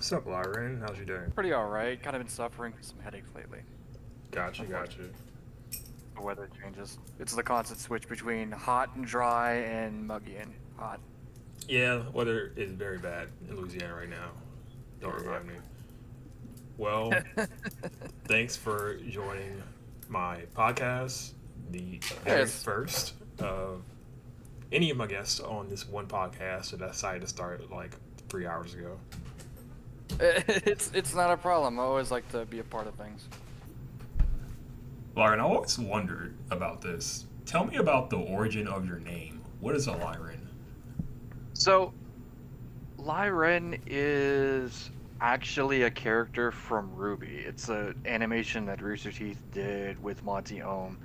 What's up, Lyran? How's you doing? Pretty alright. Kind of been suffering from some headaches lately. Gotcha. The weather changes. It's the constant switch between hot and dry and muggy and hot. Yeah, weather is very bad in Louisiana right now. Don't remind me. Well, thanks for joining my podcast, the very Yes. first of any of my guests on this one podcast that I decided to start like 3 hours ago. It's not a problem. I always like to be a part of things. Lyran, I always wondered about this. Tell me about the origin of your name. What is a Lyran? So, Lyren is actually a character from Ruby. It's an animation that Rooster Teeth did with Monty Ohm.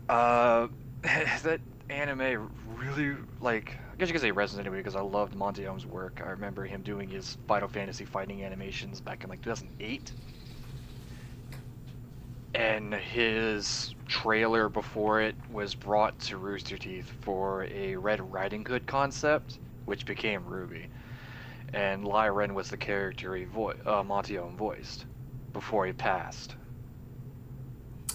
Uh, that anime really, like, I guess you could say resonated with me because I loved Monty Ohm's work. I remember him doing his Final Fantasy fighting animations back in like 2008. And his trailer before it was brought to Rooster Teeth for a Red Riding Hood concept, which became Ruby. And Lyren was the character Monty Ohm voiced before he passed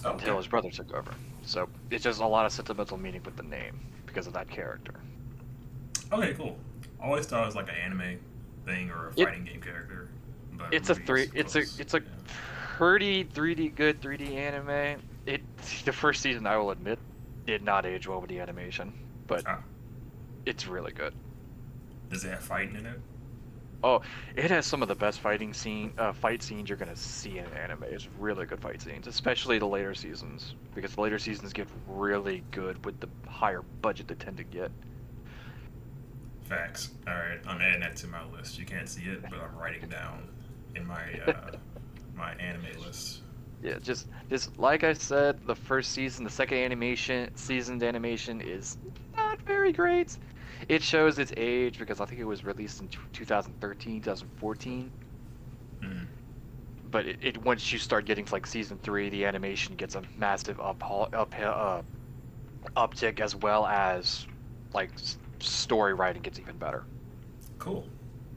until his brother took over. So it's just a lot of sentimental meaning with the name because of that character. Okay, cool. I always thought it was like an anime thing or a fighting game character. But It's a pretty 3D good 3D anime. The first season, I will admit, did not age well with the animation, but it's really good. Does it have fighting in it? Oh, it has some of the best fight scenes you're gonna see in an anime. It's really good fight scenes, especially the later seasons, because the later seasons get really good with the higher budget they tend to get. Facts. All right, I'm adding that to my list. You can't see it, but I'm writing down in my my anime list. Yeah, just like I said, the first season, the second seasoned animation is not very great. It shows its age because I think it was released in 2013, 2014. Mm. But it once you start getting to like season 3, the animation gets a massive uptick, as well as like story writing gets even better. Cool.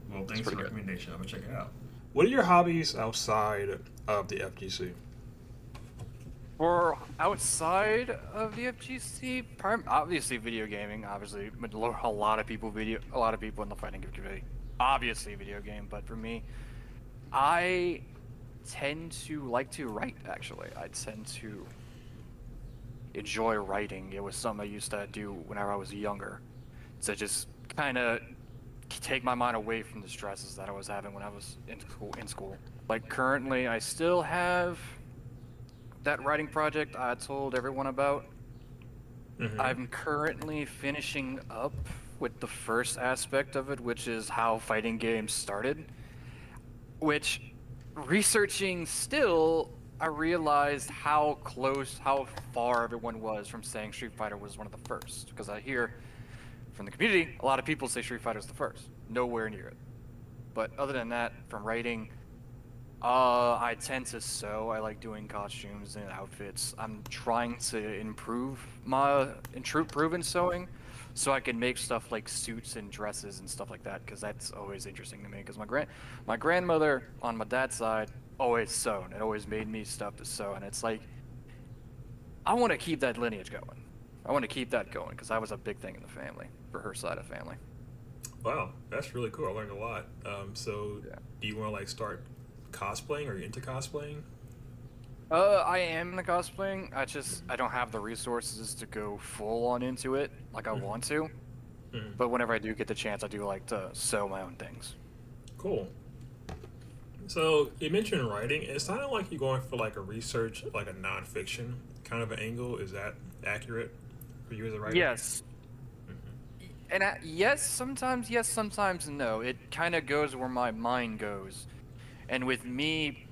Well, thanks for the good. recommendation. I'm gonna check it out. What are your hobbies outside of the FGC? For outside of the FGC, obviously video gaming. Obviously, a lot of people in the fighting community. Obviously, video game. But for me, I tend to like to write. Actually, I tend to enjoy writing. It was something I used to do whenever I was younger, to just kind of take my mind away from the stresses that I was having when I was in school. Like currently, I still have that writing project I told everyone about. Mm-hmm. I'm currently finishing up with the first aspect of it, which is how fighting games started. Which, researching still, I realized how far everyone was from saying Street Fighter was one of the first. Because I hear from the community, a lot of people say Street Fighter is the first. Nowhere near it. But other than that, from writing, I tend to sew. I like doing costumes and outfits. I'm trying to improve in sewing, so I can make stuff like suits and dresses and stuff like that. Because that's always interesting to me. Because my grandmother on my dad's side always sewed. It always made me stuff to sew, and it's like I want to keep that lineage going. I want to keep that going because that was a big thing in the family for her side of family. Wow, that's really cool. I learned a lot. So, Yeah. do you want to like start cosplaying? Are you into cosplaying? I am into cosplaying. I don't have the resources to go full on into it like I want to. Mm-hmm. But whenever I do get the chance, I do like to sew my own things. Cool. So you mentioned writing. It sounded like you're going for like a research, like a nonfiction kind of an angle. Is that accurate for you as a writer? Yes. And yes, sometimes no. It kind of goes where my mind goes. And with me,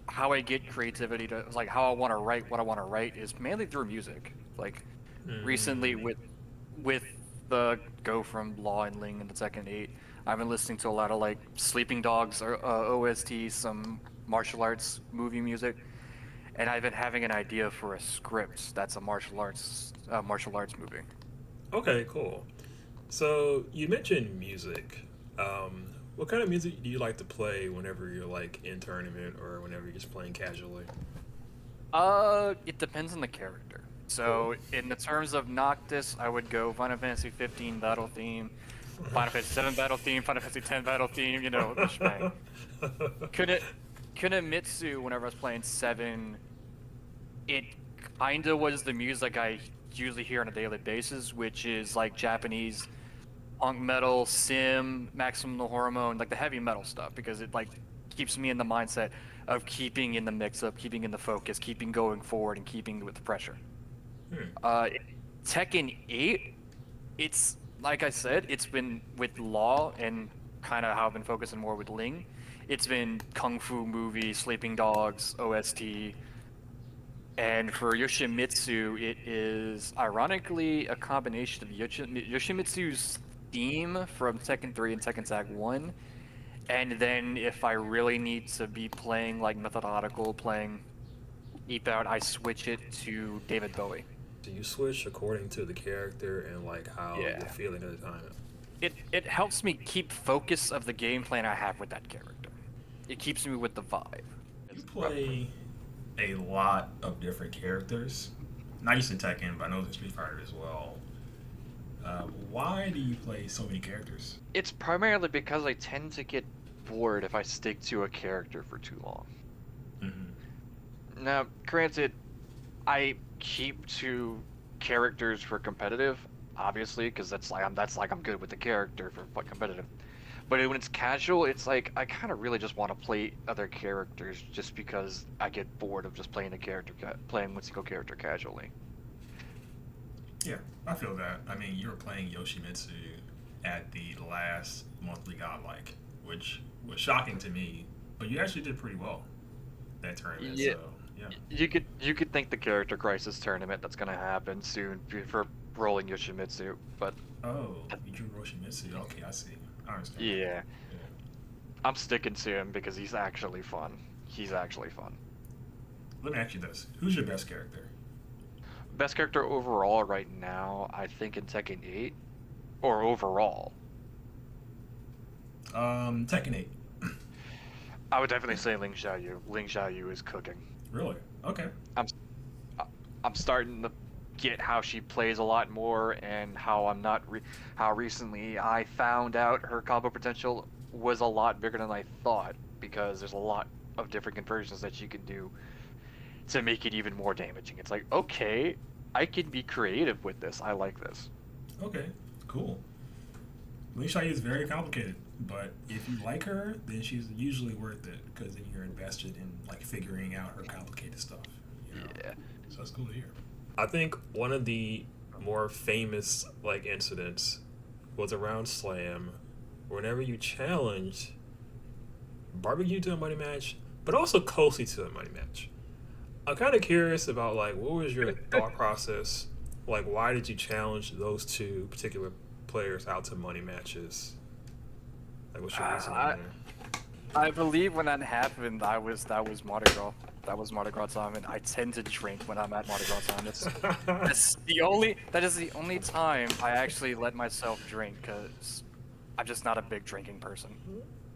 how I get creativity to like how I want to write what I want to write is mainly through music. Like recently with the go from Law and Ling and the Tekken 8, I've been listening to a lot of like Sleeping Dogs or OST, some martial arts movie music, and I've been having an idea for a script that's a martial arts movie. Okay, cool. So you mentioned music. What kind of music do you like to play whenever you're like in tournament or whenever you're just playing casually? It depends on the character. Cool. So in the terms of Noctis, I would go Final Fantasy 15 battle theme, Final Fantasy 7 battle theme, Final Fantasy 10 battle theme, you know, the shebang. Kuna Kunamitsu, whenever I was playing 7, it kinda was the music I usually hear on a daily basis, which is like Japanese punk metal, sim, maximum no hormone, like the heavy metal stuff, because it like keeps me in the mindset of keeping in the mix up, keeping in the focus, keeping going forward, and keeping with the pressure. Hmm. Uh, Tekken 8, it's like I said, it's been with Law and kind of how I've been focusing more with Ling. It's been Kung Fu movie, Sleeping Dogs, OST, and for Yoshimitsu, it is ironically a combination of Yoshimitsu's theme from Tekken 3 and Tekken Tag 1, and then if I really need to be playing like methodical, playing Deep Out, I switch it to David Bowie. Do you switch according to the character and like how you're Yeah. feeling at the time? It helps me keep focus of the game plan I have with that character. It keeps me with the vibe. You play a lot of different characters. Not just in Tekken, but I know it's in Street Fighter as well. Why do you play so many characters? It's primarily because I tend to get bored if I stick to a character for too long. Now, granted, I keep to characters for competitive, obviously, because I'm good with the character for competitive. But when it's casual, it's like I kind of really just want to play other characters just because I get bored of just playing playing one single character casually. Yeah, I feel that. I mean, you were playing Yoshimitsu at the last monthly Godlike, which was shocking to me, but you actually did pretty well that tournament. Yeah, So yeah. you could think the character crisis tournament that's gonna happen soon for rolling Yoshimitsu, but Oh, you drew Yoshimitsu. Okay, I see. I understand. yeah, Yeah. I'm sticking to him because he's actually fun. He's actually fun. Let me ask you this: who's your best character? Best character overall right now, I think in Tekken 8, or overall. Tekken 8. I would definitely say Ling Xiaoyu. Ling Xiaoyu is cooking. Really? Okay. I'm I'm starting to get how she plays a lot more and how I'm not how recently I found out her combo potential was a lot bigger than I thought because there's a lot of different conversions that you can do to make it even more damaging. It's like, okay, I can be creative with this. I like this. Okay. Cool. Lee Shai is very complicated, but if you like her, then she's usually worth it because then you're invested in like figuring out her complicated stuff. You know? Yeah. So that's cool to hear. I think one of the more famous like incidents was around Slam. Whenever you challenged Barbecue to a money match, but also Kosi to a money match. I'm kind of curious about like what was your thought process? Like, why did you challenge those two particular players out to money matches? Like, what's your reasoning I, there? I believe when that happened, that was Mardi Gras. That was Mardi Gras time, and I tend to drink when I'm at Mardi Gras time. That is the only time I actually let myself drink because I'm just not a big drinking person.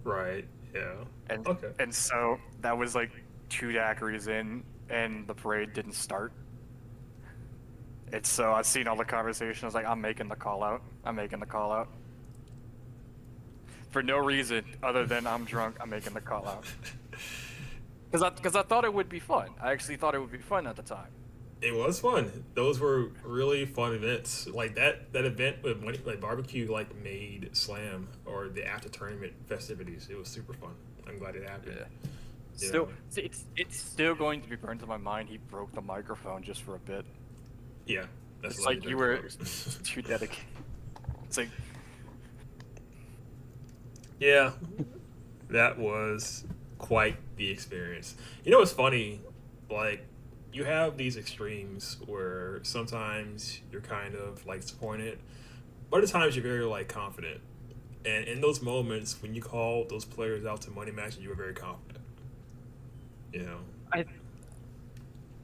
Right. Yeah. And Okay. and so that was like 2 daiquiris in, and the parade didn't start. It's so I've seen all the conversation. I was like, I'm making the call out. I'm making the call out. For no reason other than I'm drunk, I'm making the call out. Because I thought it would be fun. I actually thought it would be fun at the time. It was fun. Those were really fun events. Like that event with like barbecue like made Slam or the after tournament festivities. It was super fun. I'm glad it happened. Yeah. You Still, know? it's still going to be burned to my mind. He broke the microphone just for a bit. Yeah. That's It's like you were legendary. too dedicated. It's like, Yeah, that was quite the experience. You know what's funny? Like, you have these extremes where sometimes you're kind of like disappointed, but other times you're very like confident. And in those moments when you call those players out to money matches, you were very confident. You know? I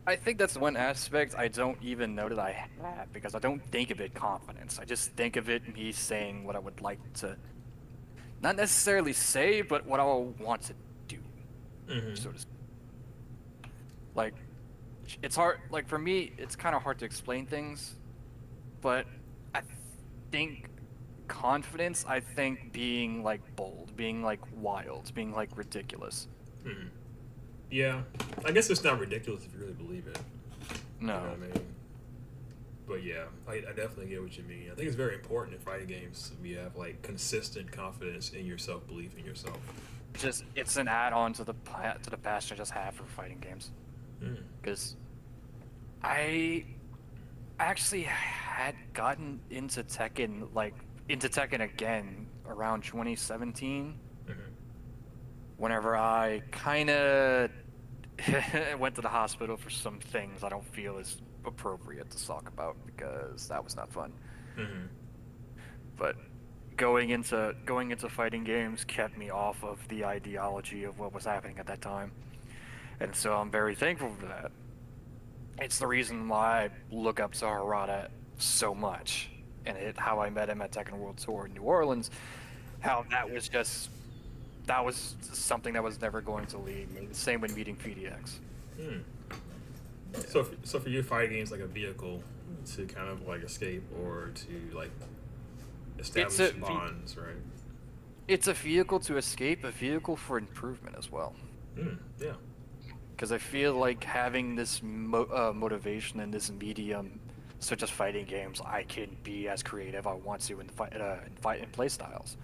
I think that's one aspect I don't even know that I have because I don't think of it confidence. I just think of it me saying what I would like not necessarily say, but what I want to do, Mm-hmm. so to speak. Like, it's hard. Like for me, it's kind of hard to explain things, but I think confidence. I think being like bold, being like wild, being like ridiculous. Mm-hmm. Yeah, I guess it's not ridiculous if you really believe it. You know No, what I mean? But yeah, I definitely get what you mean. I think it's very important in fighting games we have like consistent confidence in yourself, belief in yourself. just it's an add-on to the passion I just have for fighting games. Mm. Because I actually had gotten into Tekken again around 2017, Mm-hmm. whenever I kind of went to the hospital for some things I don't feel is appropriate to talk about because that was not fun. Mm-hmm. But going into fighting games kept me off of the ideology of what was happening at that time. And so I'm very thankful for that. It's the reason why I look up to Harada so much, and how I met him at Tekken World Tour in New Orleans. How that was something that was never going to leave me. The same with meeting PDX. Mm. So for you, fighting games like a vehicle to kind of like escape or to like It's establish bonds, right? it's a vehicle to escape, a vehicle for improvement as well. Mm. Yeah. Because I feel like having this motivation in this medium, such as fighting games, I can be as creative I want to in play styles.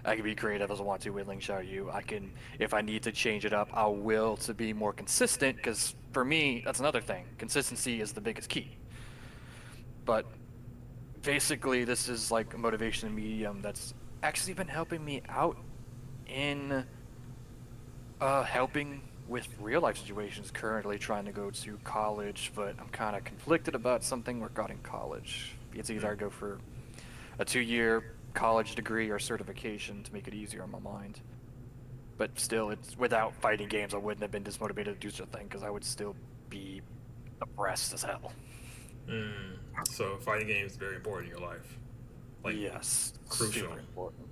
I can be creative as I want to with Link Shout You. I can, if I need to change it up, I will to be more consistent. Because for me, that's another thing. Consistency is the biggest key. But basically, this is like a motivation medium that's actually been helping me out in helping with real life situations. Currently trying to go to college, but I'm kind of conflicted about something regarding college. It's either I go for a 2-year college degree or certification to make it easier on my mind. But still, it's without fighting games, I wouldn't have been dismotivated to do such a thing because I would still be depressed as hell. Mm. So fighting games is very important in your life. Like Yes, crucial. super important.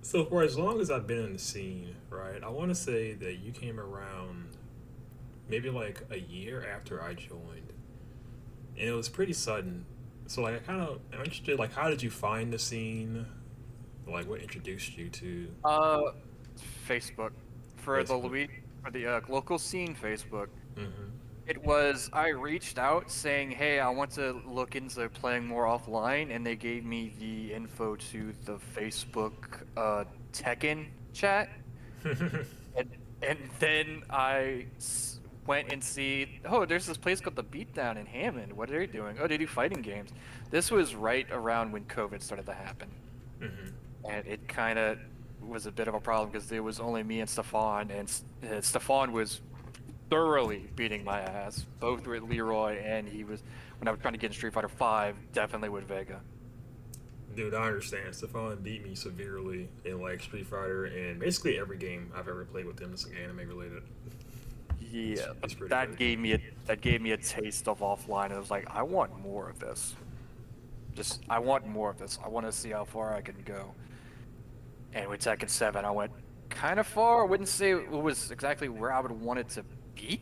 So for as long as I've been in the scene, right, I want to say that you came around maybe like a year after I joined, and it was pretty sudden. So like I'm interested, like how did you find the scene? Like what introduced you to Uh, Facebook for the Facebook? local scene. Facebook. Mm-hmm. It was I reached out saying, "Hey, I want to look into playing more offline," and they gave me the info to the Facebook Tekken chat, and then went and see. Oh, there's this place called the Beatdown in Hammond. What are they doing? Oh, they do fighting games. This was right around when COVID started to happen, Mm-hmm. and it kind of was a bit of a problem because there was only me and Stefan, and Stefan was thoroughly beating my ass, both with Leroy and he was when I was trying to get in Street Fighter 5, definitely with Vega. Dude, I understand. Stefan beat me severely in like Street Fighter and basically every game I've ever played with him that's like anime related. Yeah, It's pretty that good. gave me a taste of offline. And I was like, I want more of this. Just I want more of this. I want to see how far I can go. And with Tekken 7, I went kind of far. I wouldn't say it was exactly where I would want it to be.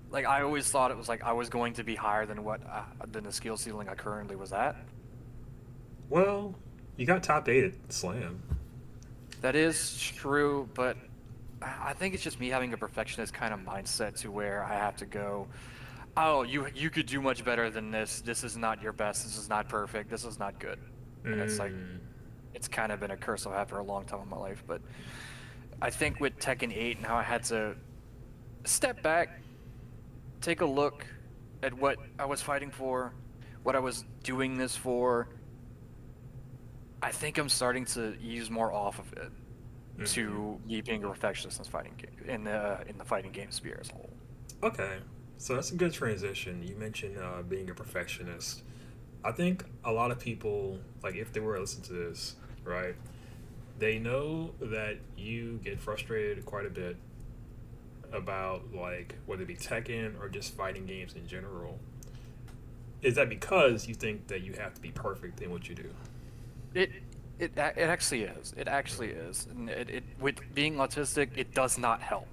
Like I always thought it was like I was going to be higher than than the skill ceiling I currently was at. Well, you got top 8 at Slam. That is true, but I think it's just me having a perfectionist kind of mindset to where I have to go, oh, you could do much better than this. This is not your best. This is not perfect. This is not good. And it's like Mm. it's kind of been a curse I've had for a long time in my life. But I think with Tekken 8 and how I had to step back, take a look at what I was fighting for, what I was doing this for, I think I'm starting to ease more off of it to me being a perfectionist in fighting game in the fighting game sphere as a whole. Okay, so that's a good transition. You mentioned being a perfectionist. I think a lot of people, like if they were to listen to this, right, they know that you get frustrated quite a bit about like whether it be Tekken or just fighting games in general. Is that because you think that you have to be perfect in what you do? It it actually is. It actually is. And it with being autistic, it does not help.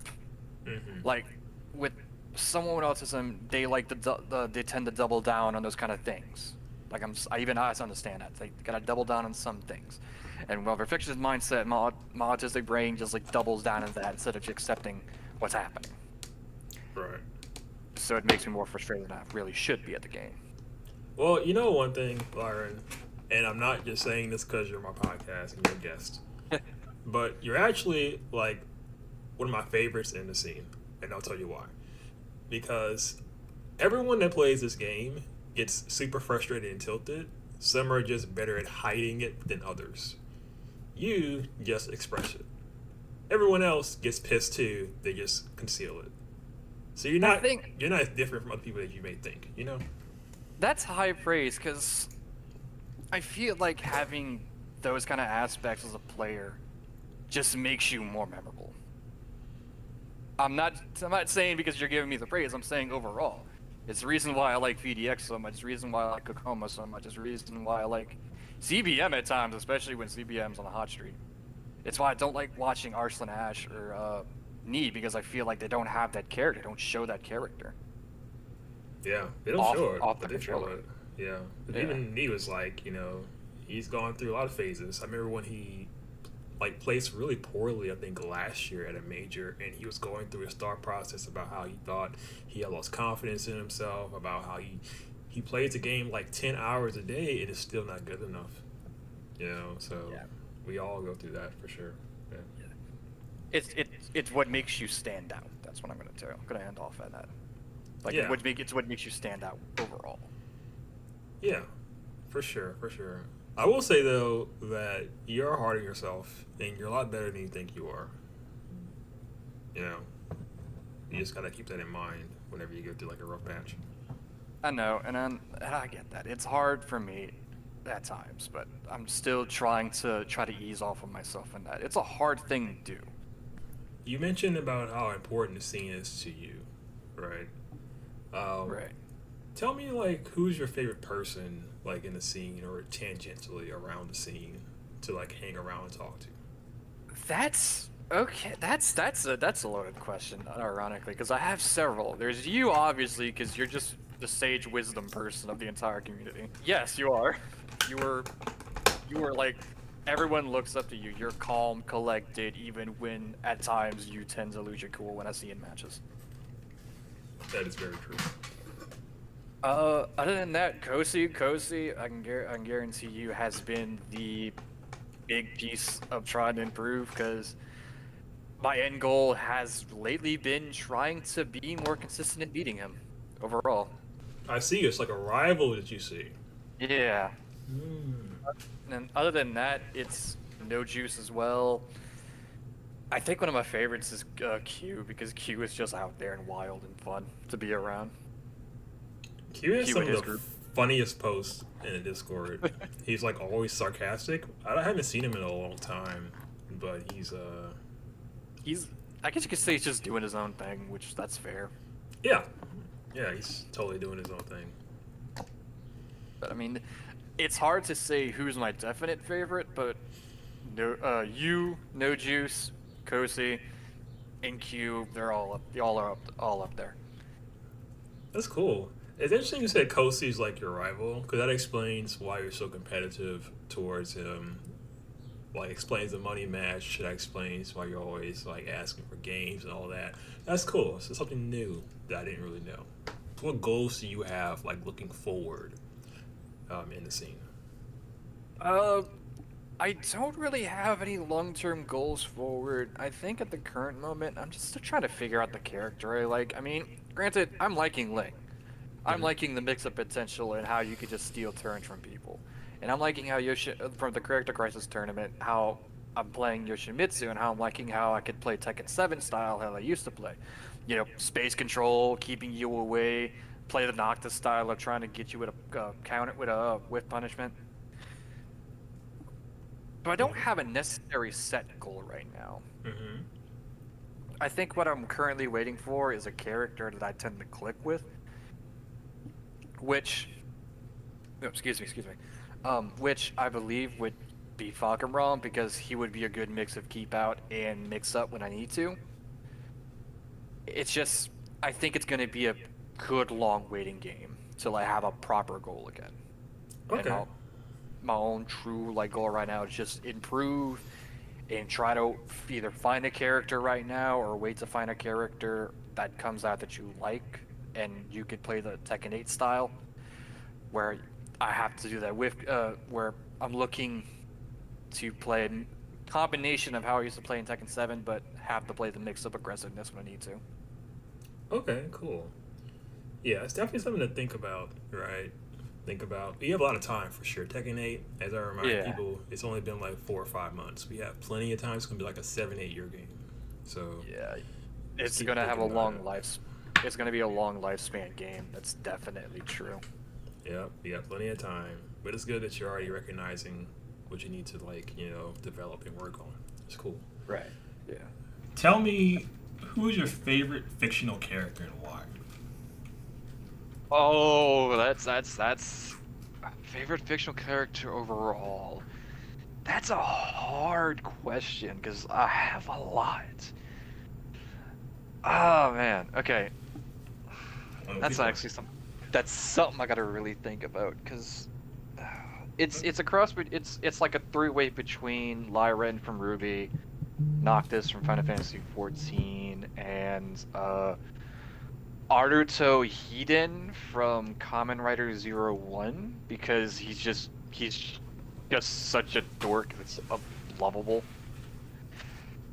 Mm-hmm. Like with someone with autism, they like they tend to double down on those kind of things. Like I even I understand that. They gotta double down on some things. And well, perfectionist mindset, my autistic brain just like doubles down on that instead of just accepting what's happening. Right. So it makes me more frustrated than I really should be at the game. Well, you know one thing, Byron, and I'm not just saying this because you're my podcast and you're a guest, but you're actually like one of my favorites in the scene, and I'll tell you why. Because everyone that plays this game gets super frustrated and tilted. Some are just better at hiding it than others. You just express it. Everyone else gets pissed too. They just conceal it. So I think you're not as different from other people that you may think. You know. that's high praise because I feel like having those kind of aspects as a player just makes you more memorable. I'm not saying because you're giving me the praise, I'm saying overall. It's the reason why I like VDX so much, it's the reason why I like Kokoma so much, it's the reason why I like CBM at times, especially when CBM's on a hot streak. It's why I don't like watching Arslan Ash or Nee because I feel like they don't have that character, they don't show that character. Yeah, they don't Off show it, off the but they show controller. it. Yeah, but Yeah. even he was like, he's gone through a lot of phases. I remember when he like placed really poorly, I think last year at a major, and he was going through his thought process about how he thought he had lost confidence in himself, about how he plays the game like 10 hours a day, and it's still not good enough. So Yeah. we all go through that for sure. Yeah. It's what makes you stand out. That's what I'm gonna tell. I'm gonna end off at that. Like Yeah. it's what makes you stand out overall. Yeah, for sure, for sure. I will say though that you're hard on yourself, and you're a lot better than you think you are. You know, you just gotta keep that in mind whenever you go through like a rough patch. I know, and I get that. It's hard for me at times, but I'm still trying to ease off of myself in that. It's a hard thing to do. You mentioned about how important the scene is to you, right? Um, Right. Tell me like who's your favorite person like in the scene or tangentially around the scene to like hang around and talk to. That's okay. That's a loaded question, ironically, because I have several. There's you, obviously, because you're just the sage wisdom person of the entire community. Yes, you are. You were you were like everyone looks up to you. You're calm, collected, even when at times you tend to lose your cool when I see in matches. That is very true. Other than that, Kosi, I can guarantee you has been the big piece of trying to improve because my end goal has lately been trying to be more consistent in beating him overall. I see it's like a rival that you see. Yeah. Mm. And other than that, it's no juice as well. I think one of my favorites is Q because Q is just out there and wild and fun to be around. Q has Q some and of his the group. funniest posts in the Discord. He's like always sarcastic. I haven't seen him in a long time, but He's, I guess you could say he's just doing his own thing, which that's fair. yeah, he's totally doing his own thing. But I mean, it's hard to say who's my definite favorite, but you, No Juice, Kosi, and Q, they all are all up there. That's cool. It's interesting you said Kosi's like your rival because that explains why you're so competitive towards him. Like explains the money match. That explains why you're always like asking for games and all that. That's cool. So something new that I didn't really know. What goals do you have like looking forward in the scene? Uh, I don't really have any long-term goals forward. I think at the current moment, I'm just still trying to figure out the character I like. I mean, granted, I'm liking Ling. I'm Mhm. liking the mix-up potential and how you could just steal turns from people. And I'm liking how from the Character Crisis tournament, how I'm playing Yoshimitsu and how I'm liking how I could play Tekken 7 style, how I used to play. You know, space control, keeping you away, play the Noctis style of trying to get you with a counter with a whiff punishment. But I don't Mhm. have a necessary set goal right now. Mhm. I think what I'm currently waiting for is a character that I tend to click with, which, oh, excuse me, which I believe would be fucking wrong because he would be a good mix of keep out and mix up when I need to. It's just I think it's gonna be a good long waiting game till I have a proper goal again. And Okay. my own true like goal right now is just improve and try to either find a character right now or wait to find a character that comes out that you like and you could play the Tekken 8 style where I have to do that with where I'm looking to play a combination of how I used to play in Tekken 7 but have to play the mix of aggressiveness when I need to. Okay, cool. Yeah, it's definitely something to think about, right? Think about. You have a lot of time for sure. Tekken 8, as I remind Yeah. people, it's only been like 4 or 5 months. We have plenty of time. It's going to be like a 7, 8 year game. So, Yeah. just It's keep gonna have a thinking about long it. life. It's gonna be a long lifespan game. That's definitely true. Yep, you got plenty of time. But it's good that you're already recognizing what you need to, like, develop and work on. It's cool. Right. Yeah. Tell me, who's your favorite fictional character and why? Oh, that's favorite fictional character overall. That's a hard question because I have a lot. Oh man. Okay. That's actually something I gotta really think about because it's a cross. It's like a three-way between Lyren from Ruby, Noctis from Final Fantasy 14, and Aruto Hiden from Kamen Rider Zero One because he's just such a dork that's lovable.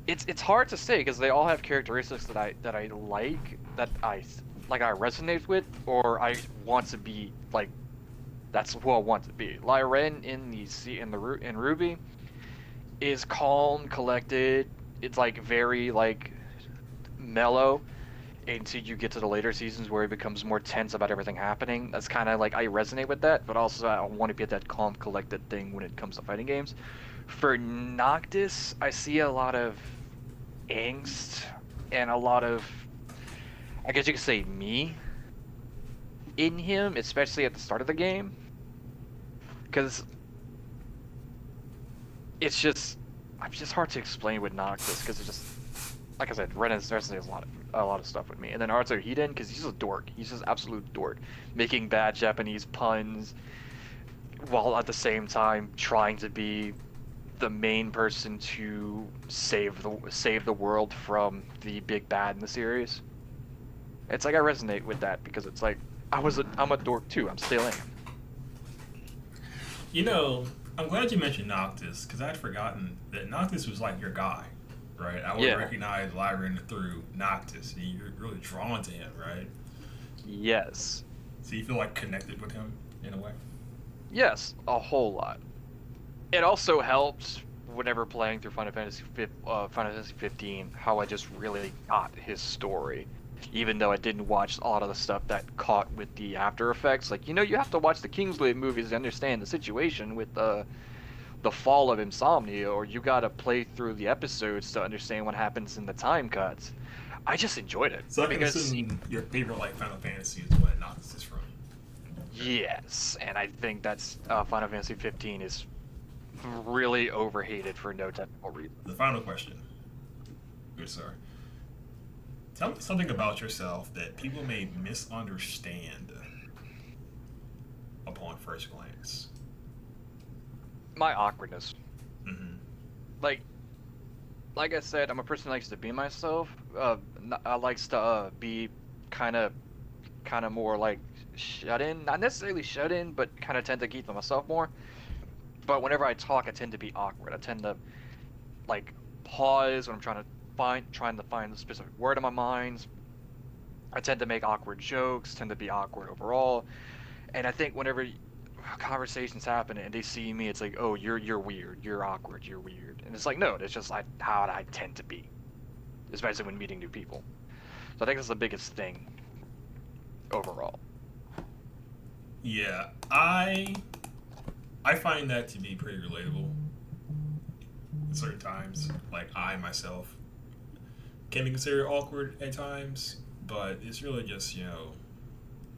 It's hard to say because they all have characteristics that I I resonate with or I want to be like that's who I want to be. Lyren in Ruby is calm, collected. It's like very like mellow until you get to the later seasons where he becomes more tense about everything happening. That's kind of like I resonate with that, but also I want to be at that calm, collected thing when it comes to fighting games. For Noctis, I see a lot of angst and a lot of, I guess you could say, me in him, especially at the start of the game, because it's just hard to explain with Noctis because it's just like I said, resonates a lot of stuff with me. And then Arthur Hiden, because he's a dork. He's just absolute dork, making bad Japanese puns while at the same time trying to be the main person to save the world from the big bad in the series. It's like I resonate with that because it's like I'm a dork too. I'm still am. I'm glad you mentioned Noctis because I'd forgotten that Noctis was like your guy, right? I would Yeah. recognize Lyran through Noctis, and you're really drawn to him, right? Yes. So you feel like connected with him in a way. Yes, a whole lot. It also helped whenever playing through Final Fantasy 15 how I just really got his story. Even though I didn't watch a lot of the stuff that caught with the after effects, like you have to watch the Kingsley movies to understand the situation with the fall of Insomnia, or you gotta play through the episodes to understand what happens in the time cuts. I just enjoyed it So I can because assume your favorite like Final Fantasy is what Noctis is from. yes, and I think that's Final Fantasy 15 is really overhated for no technical reason. The final question, good sir. Tell me something about yourself that people may misunderstand upon first glance. My awkwardness. Mm-hmm. Like like I said, I'm a person who likes to be myself. I likes to be kind of more like shut in, not necessarily shut in, but kind of tend to keep to myself more. But whenever I talk, I tend to be awkward. I tend to like pause when I'm trying to find the specific word in my mind. I tend to make awkward jokes, tend to be awkward overall. And I think whenever conversations happen and they see me, it's like, oh, you're weird, you're awkward, you're weird. And it's like, no, it's just like how I tend to be, especially when meeting new people. So I think that's the biggest thing overall. Yeah, I find that to be pretty relatable. At certain times, like I myself can be considered awkward at times, but it's really just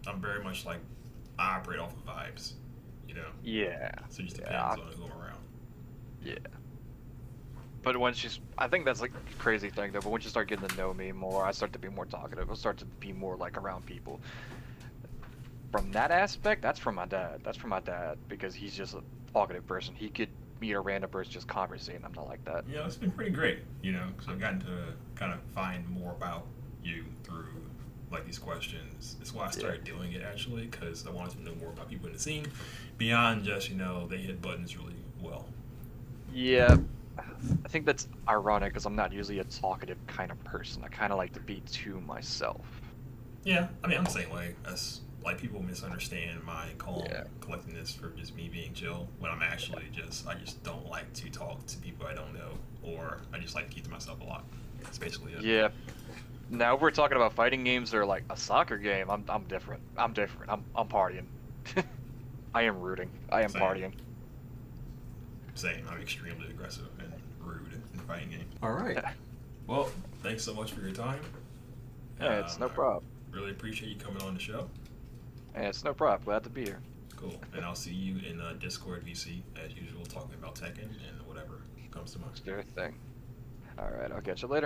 I'm very much like I operate off of vibes. you know. Yeah. So it just Yeah. depends on who I'm around. Yeah. But once she's, I think that's like a crazy thing though. But once you start getting to know me more, I start to be more talkative. I start to be more like around people. From that aspect, that's from my dad. That's from my dad because he's just a talkative person. He could meet a random person just conversing. I'm not like that. You know, it's been pretty great, you know, because I've gotten to kind of find more about you through like these questions. That's why I started doing it actually, because I wanted to know more about people in the scene beyond just, you know, they hit buttons really well. Yeah. I think that's ironic because I'm not usually a talkative kind of person. I kind of like to be to myself. Yeah, I mean, I'm the same way. That's like people misunderstand my calm Yeah. collectedness for just me being chill when I'm actually just, I just don't like to talk to people I don't know, or I just like to keep to myself a lot. That's basically it. Yeah. Now we're talking about fighting games or like a soccer game. I'm different. I'm different. I'm partying. I am rooting. I am Same. partying. Same. I'm extremely aggressive and rude in fighting games. All right. Well, thanks so much for your time. Yeah, it's no I problem. really appreciate you coming on the show. Yeah, it's no problem. Glad to be here. Cool. And I'll see you in Discord VC as usual, talking about Tekken and whatever comes to mind. Sure thing. All right, I'll catch you later.